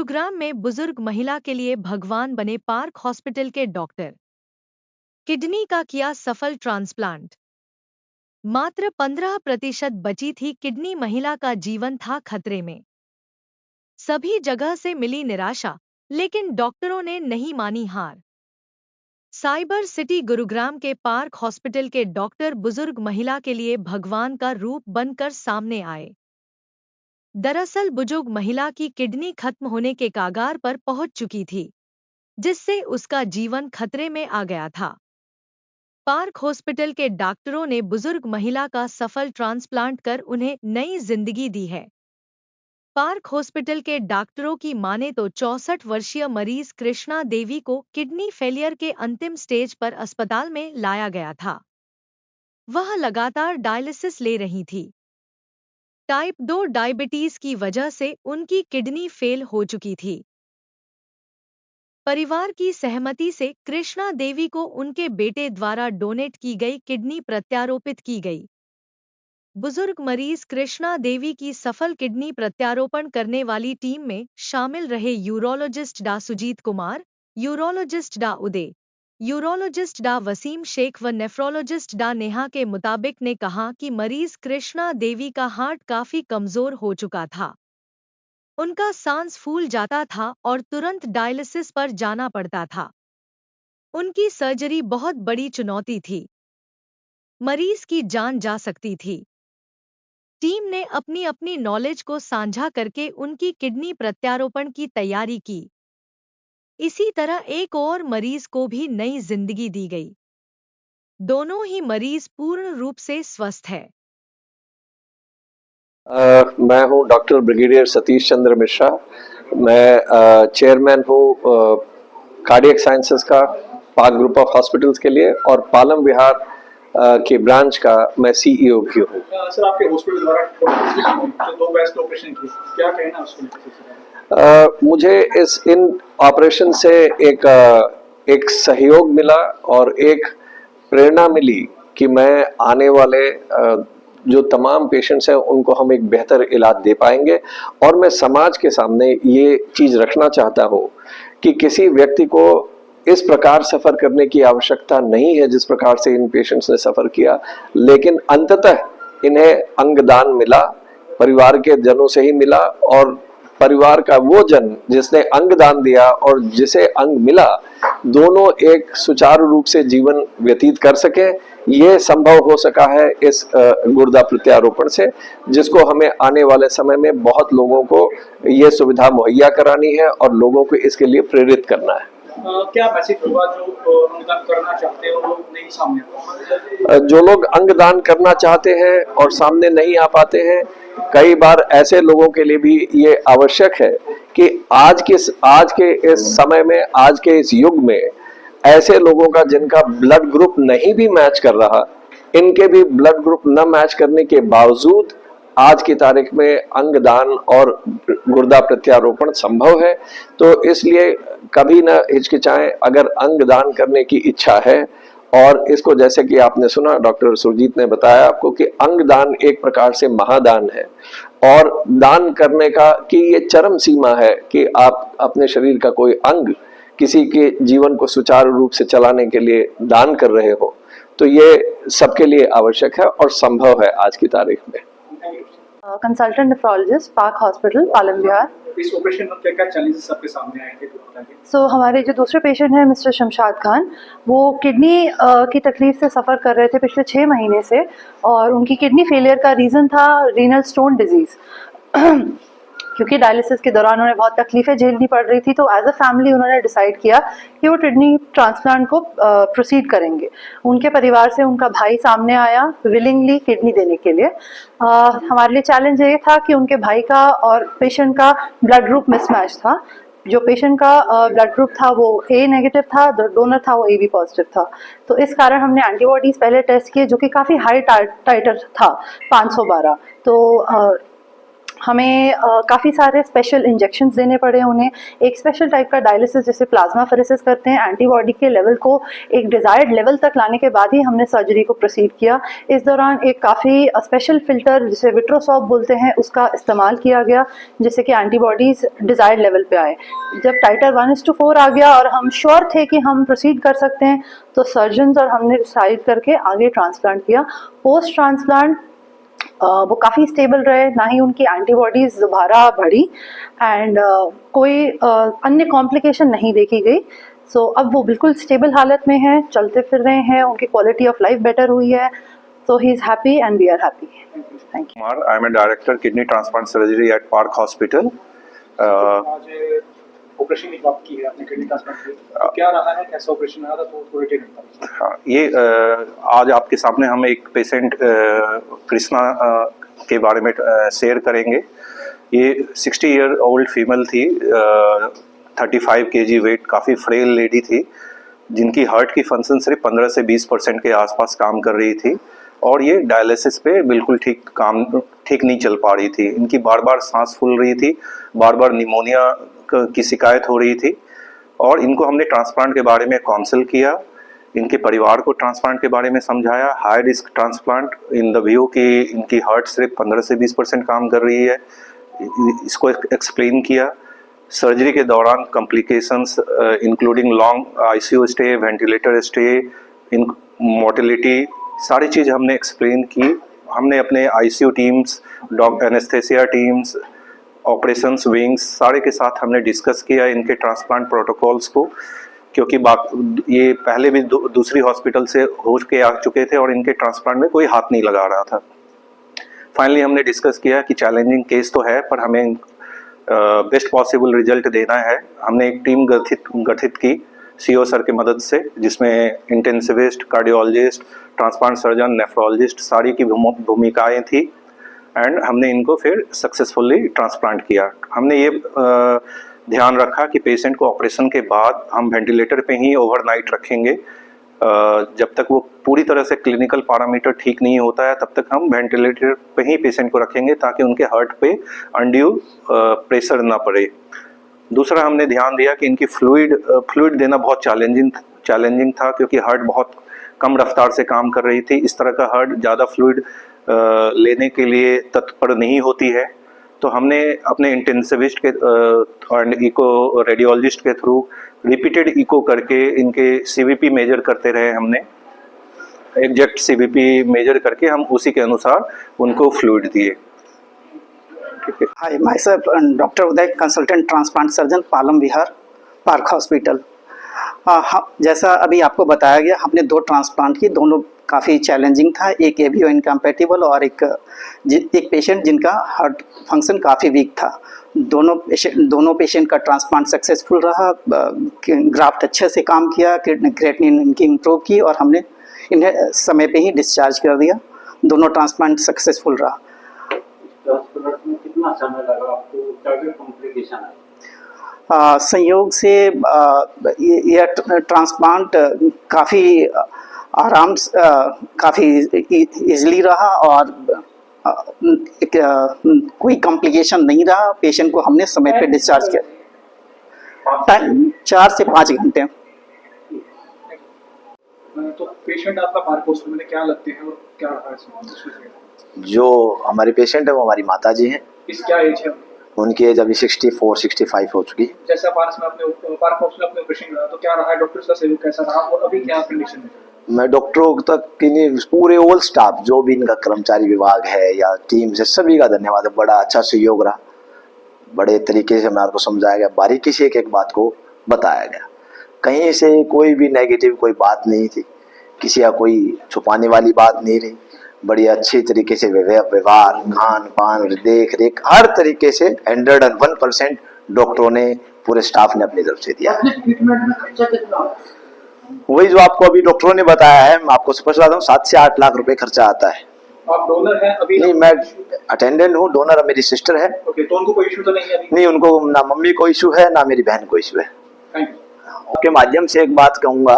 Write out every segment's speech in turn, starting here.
गुरुग्राम में बुजुर्ग महिला के लिए भगवान बने पार्क हॉस्पिटल के डॉक्टर। किडनी का किया सफल ट्रांसप्लांट। मात्र 15% बची थी किडनी, महिला का जीवन था खतरे में। सभी जगह से मिली निराशा, लेकिन डॉक्टरों ने नहीं मानी हार। साइबर सिटी गुरुग्राम के पार्क हॉस्पिटल के डॉक्टर बुजुर्ग महिला के लिए भगवान का रूप बनकर सामने आए। दरअसल बुजुर्ग महिला की किडनी खत्म होने के कगार पर पहुंच चुकी थी, जिससे उसका जीवन खतरे में आ गया था। पार्क हॉस्पिटल के डॉक्टरों ने बुजुर्ग महिला का सफल ट्रांसप्लांट कर उन्हें नई जिंदगी दी है। पार्क हॉस्पिटल के डॉक्टरों की माने तो 64 वर्षीय मरीज कृष्णा देवी को किडनी फेलियर के अंतिम स्टेज पर अस्पताल में लाया गया था। वह लगातार डायलिसिस ले रही थी। टाइप 2 डायबिटीज की वजह से उनकी किडनी फेल हो चुकी थी। परिवार की सहमति से कृष्णा देवी को उनके बेटे द्वारा डोनेट की गई किडनी प्रत्यारोपित की गई। बुजुर्ग मरीज कृष्णा देवी की सफल किडनी प्रत्यारोपण करने वाली टीम में शामिल रहे यूरोलॉजिस्ट डा सुजीत कुमार, यूरोलॉजिस्ट डा उदय, यूरोलॉजिस्ट डा वसीम शेख व नेफ्रोलॉजिस्ट डा नेहा के मुताबिक ने कहा कि मरीज कृष्णा देवी का हार्ट काफी कमजोर हो चुका था। उनका सांस फूल जाता था और तुरंत डायलिसिस पर जाना पड़ता था। उनकी सर्जरी बहुत बड़ी चुनौती थी। मरीज की जान जा सकती थी। टीम ने अपनी अपनी नॉलेज को साझा करके उनकी किडनी प्रत्यारोपण की तैयारी की। इसी तरह एक और मरीज को भी नई जिंदगी दी गई। दोनों ही मरीज पूर्ण रूप से स्वस्थ है। मैं हूं डॉक्टर ब्रिगेडियर सतीश चंद्र मिश्रा। मैं चेयरमैन हूं कार्डियक साइंसेस का पार्क ग्रुप ऑफ हॉस्पिटल्स के लिए, और पालम विहार के ब्रांच का मैं सीईओ भी हूं। सर, आपके हॉस्पिटल द्वारा 2 बैच ऑपरेशन किए, क्या कहना है उसके? मुझे इन ऑपरेशन से एक सहयोग मिला और एक प्रेरणा मिली कि मैं आने वाले जो तमाम पेशेंट्स हैं उनको हम एक बेहतर इलाज दे पाएंगे। और मैं समाज के सामने ये चीज रखना चाहता हूँ कि किसी व्यक्ति को इस प्रकार सफर करने की आवश्यकता नहीं है जिस प्रकार से इन पेशेंट्स ने सफर किया, लेकिन अंततः इन्हें अंगदान मिला, परिवार के जनों से ही मिला, और परिवार का वो जन जिसने अंग दान दिया और जिसे अंग मिला, दोनों एक सुचारू रूप से जीवन व्यतीत कर सके। ये संभव हो सका है इस गुर्दा प्रत्यारोपण से, जिसको हमें आने वाले समय में बहुत लोगों को ये सुविधा मुहैया करानी है और लोगों को इसके लिए प्रेरित करना है। क्या मैसेज होगा जो अंगदान करना चाहते हैं वो नहीं सामने? जो लोग अंगदान करना चाहते हैं और सामने नहीं आ पाते हैं, कई बार ऐसे लोगों के लिए भी ये आवश्यक है कि आज के इस समय में, आज के इस युग में, ऐसे लोगों का जिनका ब्लड ग्रुप नहीं भी मैच कर रहा, इनके भी ब्लड ग्रुप न मैच करने के बावजूद आज की तारीख में अंगदान और गुर्दा प्रत्यारोपण संभव है। तो इसलिए कभी न हिचकिचाएं अगर अंगदान करने की इच्छा है। और इसको, जैसे कि आपने सुना, डॉक्टर सुरजीत ने बताया आपको कि अंगदान एक प्रकार से महादान है, और दान करने का कि ये चरम सीमा है कि आप अपने शरीर का कोई अंग किसी के जीवन को सुचारू रूप से चलाने के लिए दान कर रहे हो। तो ये सबके लिए आवश्यक है और संभव है आज की तारीख में। Consultant nephrologist, park hospital, Palam Vihar. इस ऑपरेशन में क्या क्या चैलेंजेस आपके सामने आए थे? हमारे जो दूसरे पेशेंट हैं मिस्टर शमशाद खान, वो किडनी की तकलीफ से सफ़र कर रहे थे पिछले 6 महीने से, और उनकी किडनी फेलियर का रीज़न था रीनल स्टोन डिजीज़। क्योंकि डायलिसिस के दौरान उन्हें बहुत तकलीफ़ें झेलनी पड़ रही थी, तो एज अ फैमिली उन्होंने डिसाइड किया कि वो किडनी ट्रांसप्लांट को प्रोसीड करेंगे। उनके परिवार से उनका भाई सामने आया विलिंगली किडनी देने के लिए। हमारे लिए चैलेंज ये था कि उनके भाई का और पेशेंट का ब्लड ग्रुप मिसमैच था। जो पेशेंट का ब्लड ग्रुप था वो ए नेगेटिव था, डोनर था वो ए बी पॉजिटिव था। तो इस कारण हमने एंटीबॉडीज पहले टेस्ट किए, जो कि काफ़ी हाई टाइटर था, 512। तो हमें काफ़ी सारे स्पेशल इंजेक्शंस देने पड़े उन्हें। एक स्पेशल टाइप का डायलिसिस जैसे प्लाज्मा फेरेसिस करते हैं, एंटीबॉडी के लेवल को एक डिज़ायर्ड लेवल तक लाने के बाद ही हमने सर्जरी को प्रोसीड किया। इस दौरान एक काफ़ी स्पेशल फ़िल्टर जिसे विट्रोसॉर्ब बोलते हैं उसका इस्तेमाल किया गया, जिससे कि एंटीबॉडीज़ डिज़ायर्ड लेवल पे आए। जब टाइटर 1:4 आ गया और हम श्योर थे कि हम प्रोसीड कर सकते हैं, तो सर्जन्स और हमने डिसाइड करके आगे ट्रांसप्लांट किया। पोस्ट ट्रांसप्लांट वो काफ़ी स्टेबल रहे, ना ही उनकी एंटीबॉडीज़ दोबारा बढ़ी एंड कोई अन्य कॉम्प्लिकेशन नहीं देखी गई। सो अब वो बिल्कुल स्टेबल हालत में हैं, चलते फिर रहे हैं, उनकी क्वालिटी ऑफ लाइफ बेटर हुई है। So he is happy and we are happy. Thank you. I am a director kidney transplant surgery at Park Hospital. आज ऑपरेशन की बात की है आपने किडनी ट्रांसप्लांट की, तो क्या रहा है, कैसा ऑपरेशन रहा था, तो थोड़ी डिटेल बताइए। हाँ, ये आज आपके सामने हम एक पेशेंट कृष्णा के बारे में शेयर करेंगे। ये 60 ईयर ओल्ड फीमेल थी, 35 kg वेट, काफ़ी फ्रेल लेडी थी, जिनकी हार्ट की फंक्शन सिर्फ 15 से 20% के आसपास काम कर रही थी और ये डायलिसिस पे बिल्कुल ठीक नहीं चल पा रही थी। इनकी बार बार सांस फूल रही थी, बार बार निमोनिया की शिकायत हो रही थी और इनको हमने ट्रांसप्लांट के बारे में काउंसिल किया, इनके परिवार को ट्रांसप्लांट के बारे में समझाया, high risk transplant in the view कि इनकी हार्ट सिर्फ 15 से 20% काम कर रही है, इसको एक्सप्लेन किया। सर्जरी के दौरान complications including long ICU stay, ventilator stay, in mortality, सारी चीज़ हमने एक्सप्लेन की। हमने अपने ICU teams, anaesthesia teams, operations wings सारे के साथ हमने डिस्कस किया इनके ट्रांसप्लांट प्रोटोकॉल्स को, क्योंकि ये पहले भी दूसरी हॉस्पिटल से हो के आ चुके थे और इनके ट्रांसप्लांट में कोई हाथ नहीं लगा रहा था। फाइनली हमने डिस्कस किया कि चैलेंजिंग केस तो है पर हमें बेस्ट पॉसिबल रिजल्ट देना है। हमने एक टीम गठित की सीओ सर की मदद से, जिसमें intensivist, cardiologist, transplant surgeon, nephrologist सारी की भूमिकाएं थी एंड हमने इनको फिर सक्सेसफुली ट्रांसप्लांट किया। हमने ये ध्यान रखा कि पेशेंट को ऑपरेशन के बाद हम वेंटिलेटर पे ही ओवरनाइट रखेंगे। जब तक वो पूरी तरह से क्लिनिकल पैरामीटर ठीक नहीं होता है तब तक हम वेंटिलेटर पे ही पेशेंट को रखेंगे ताकि उनके हार्ट पे अनड्यू प्रेशर ना पड़े। दूसरा हमने ध्यान दिया कि इनकी फ्लूइड देना बहुत चैलेंजिंग था, क्योंकि हार्ट बहुत कम रफ्तार से काम कर रही थी। इस तरह का हार्ट ज़्यादा फ्लूइड लेने के लिए तत्पर नहीं होती है, तो हमने अपने इंटेंसिविस्ट के और इको रेडियोलॉजिस्ट के थ्रू रिपीटेड इको करके इनके सीवीपी मेजर करते रहे। हमने एग्जैक्ट सीवीपी मेजर करके हम उसी के अनुसार उनको फ्लूइड दिए। Hi, myself and Dr. Uday, consultant transplant surgeon, Palam Vihar, park hospital. जैसा अभी आपको बताया गया, हमने 2 ट्रांसप्लांट की, दोनों काफ़ी चैलेंजिंग था। एक एबीओ इनकम्पैटिबल और एक पेशेंट जिनका हार्ट फंक्शन काफ़ी वीक था। दोनों पेशेंट का ट्रांसप्लांट सक्सेसफुल रहा, ग्राफ्ट अच्छे से काम किया, क्रिएटिनिन इनकी इम्प्रूव की और हमने इन्हें समय पे ही डिस्चार्ज कर दिया। दोनों ट्रांसप्लांट सक्सेसफुल रहा। ट्रांसप्लांट में कितना समय लगा आपको, क्या कॉम्प्लिकेशन है? संयोग से यह ट्रांसप्लांट काफ़ी आराम से काफ़ी इजली रहा और कोई कॉम्प्लिकेशन नहीं रहा। पेशेंट को हमने समय पे डिस्चार्ज किया, टाइम 4 से 5 घंटे। तो पेशेंट आपका पार्क हॉस्पिटल में क्या लगते हैं और क्या रहा है? जो हमारे पेशेंट है वो हमारी माता जी हैं। इस क्या एज है? उनकी एज अभी 64-65 हो चुकी है। जैसा पार्क हॉस्पिटल अपने ऑपरेशन करा, तो क्या रहा है, डॉक्टर्स का सहयोग कैसा रहा और अभी क्या कंडीशन है? मैं डॉक्टरों तक की नहीं, पूरे ऑल स्टाफ जो भी इनका कर्मचारी विभाग है या टीम से, सभी का धन्यवाद है। बड़ा अच्छा सहयोग रहा, बड़े तरीके से हमारे को समझाया गया, बारीकी से एक एक बात को बताया गया। कहीं से कोई भी नेगेटिव कोई बात नहीं थी, किसी का कोई छुपाने वाली बात नहीं रही। बड़ी अच्छी तरीके से व्यवहार, खान पान, देख रेख, हर तरीके से 101% डॉक्टरों ने, पूरे स्टाफ ने अपनी तरफ से दिया। ट्रीटमेंट में खर्चा कितना? वही जो आपको अभी डॉक्टरों ने बताया है, मैं आपको स्पष्ट बता दूं, 7 से 8 लाख रुपए खर्चा आता है। आप डोनर हैं अभी? नहीं, मैं अटेंडेंट हूँ, डोनर मेरी सिस्टर है। ओके, तो उनको कोई इशू तो नहीं है अभी? नहीं, उनको ना मम्मी को इशू है ना मेरी बहन को इशू है। Thank you. आपके माध्यम से एक बात कहूंगा,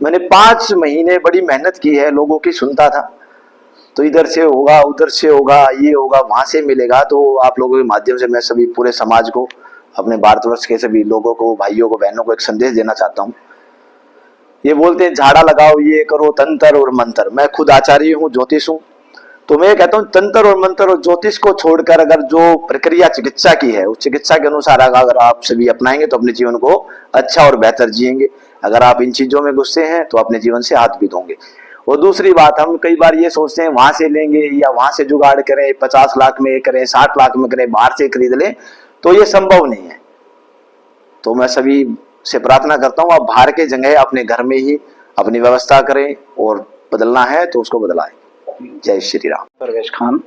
मैंने 5 महीने बड़ी मेहनत की है, लोगों की सुनता था, तो इधर से होगा, उधर से होगा, ये होगा, वहां से मिलेगा। तो आप लोगों के माध्यम से मैं सभी पूरे समाज को, अपने भारतवर्ष के सभी लोगों को, भाइयों को, बहनों को एक संदेश देना चाहता हूँ। ये बोलते हैं झाड़ा लगाओ, ये करो, तंत्र और मंत्र। मैं खुद आचार्य हूँ, ज्योतिष हूँ, तो मैं कहता हूँ तंत्र और मंत्र और ज्योतिष को छोड़कर अगर जो प्रक्रिया चिकित्सा की है, उस चिकित्सा के अनुसार अगर आप सभी अपनाएंगे तो अपने जीवन को अच्छा और बेहतर जिएंगे। अगर आप इन चीजों में गुस्से हैं तो अपने जीवन से हाथ भी धोंगे। और दूसरी बात, हम कई बार ये सोचते हैं वहां से लेंगे या वहां से जुगाड़ करें, 50 लाख में करें, 60 लाख में करें, बाहर से खरीद लें, तो ये संभव नहीं है। तो मैं सभी से प्रार्थना करता हूँ, आप बाहर के जगह अपने घर में ही अपनी व्यवस्था करें, और बदलना है तो उसको बदलाएं। जय श्री राम। परवेश खान।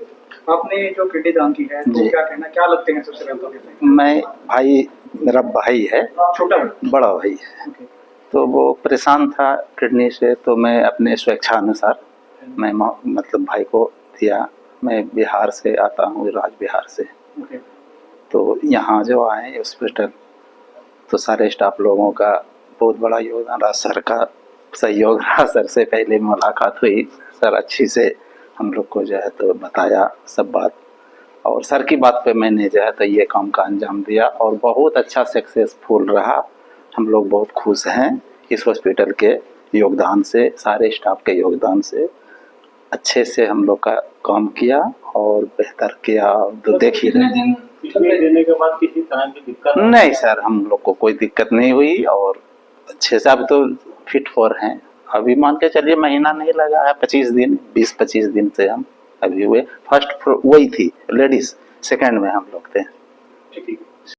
आपने जो किडनी दान की है, तो जी। क्या कहना, क्या लगते हैं सबसे पहले तो? मैं भाई, मेरा भाई है, छोटा भाई? बड़ा भाई है। ओके। तो वो परेशान था किडनी से, तो मैं अपने स्वेच्छानुसार मैं मतलब भाई को दिया। मैं बिहार से आता हूँ, राज बिहार से। ओके। तो यहाँ जो आए हॉस्पिटल, तो सारे स्टाफ लोगों का बहुत बड़ा योगदान रहा, सर का सहयोग रहा। सर से पहले मुलाकात हुई, सर अच्छी से हम लोग को जो है तो बताया सब बात, और सर की बात पे मैंने जो है तो ये काम का अंजाम दिया, और बहुत अच्छा सक्सेसफुल रहा। हम लोग बहुत खुश हैं इस हॉस्पिटल के योगदान से, सारे स्टाफ के योगदान से। अच्छे से हम लोग का काम किया और बेहतर किया। तो देखिए, किडनी देने के बाद किसी तरह की दिक्कत नहीं सर, हम लोग को कोई दिक्कत नहीं हुई, और अच्छे से अब तो फिट फॉर हैं। अभी मान के चलिए महीना नहीं लगा है, 25 दिन, 20-25 दिन से हम अभी हुए। फर्स्ट वही थी लेडीज, सेकंड में हम लोग थे। ठीक है।